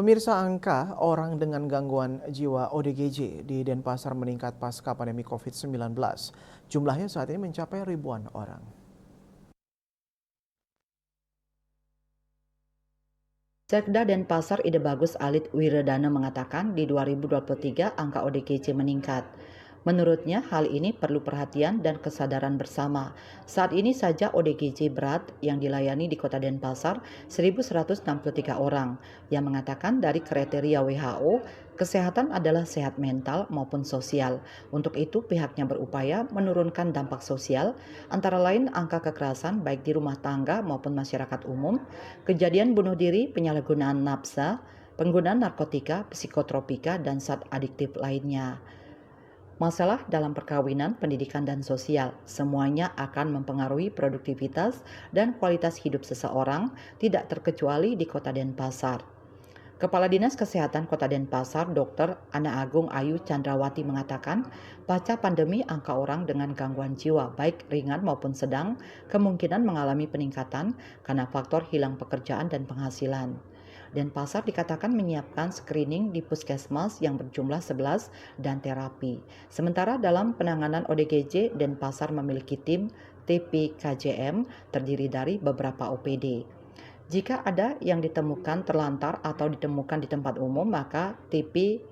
Pemirsa, angka orang dengan gangguan jiwa ODGJ di Denpasar meningkat pasca pandemi COVID-19. Jumlahnya saat ini mencapai ribuan orang. Sekda Denpasar Ide Bagus Alit Wiredana mengatakan di 2023 angka ODGJ meningkat. Menurutnya hal ini perlu perhatian dan kesadaran bersama. Saat ini saja ODGJ berat yang dilayani di Kota Denpasar 1.163 orang yang mengatakan dari kriteria WHO, kesehatan adalah sehat mental maupun sosial. Untuk itu pihaknya berupaya menurunkan dampak sosial antara lain angka kekerasan baik di rumah tangga maupun masyarakat umum, kejadian bunuh diri, penyalahgunaan nafsa, penggunaan narkotika, psikotropika, dan zat adiktif lainnya. Masalah dalam perkawinan, pendidikan, dan sosial, semuanya akan mempengaruhi produktivitas dan kualitas hidup seseorang, tidak terkecuali di Kota Denpasar. Kepala Dinas Kesehatan Kota Denpasar, Dr. Ana Agung Ayu Chandrawati mengatakan, pasca pandemi angka orang dengan gangguan jiwa baik ringan maupun sedang kemungkinan mengalami peningkatan karena faktor hilang pekerjaan dan penghasilan. Denpasar dikatakan menyiapkan screening di puskesmas yang berjumlah 11 dan terapi. Sementara dalam penanganan ODGJ, Denpasar memiliki tim TPKJM terdiri dari beberapa OPD. Jika ada yang ditemukan terlantar atau ditemukan di tempat umum, maka TP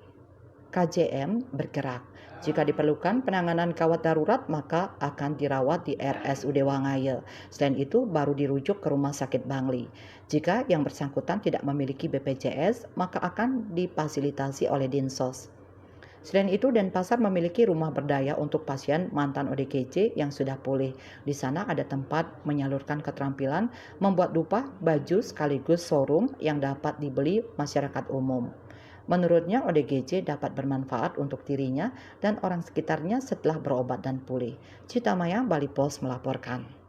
KJM bergerak. Jika diperlukan penanganan gawat darurat, maka akan dirawat di RSUD Wangaya. Selain itu, baru dirujuk ke Rumah Sakit Bangli. Jika yang bersangkutan tidak memiliki BPJS, maka akan difasilitasi oleh Dinsos. Selain itu, Denpasar memiliki rumah berdaya untuk pasien mantan ODGJ yang sudah pulih. Di sana ada tempat menyalurkan keterampilan membuat dupa, baju sekaligus showroom yang dapat dibeli masyarakat umum. Menurutnya, ODGJ dapat bermanfaat untuk dirinya dan orang sekitarnya setelah berobat dan pulih. Citamaya, Bali Post melaporkan.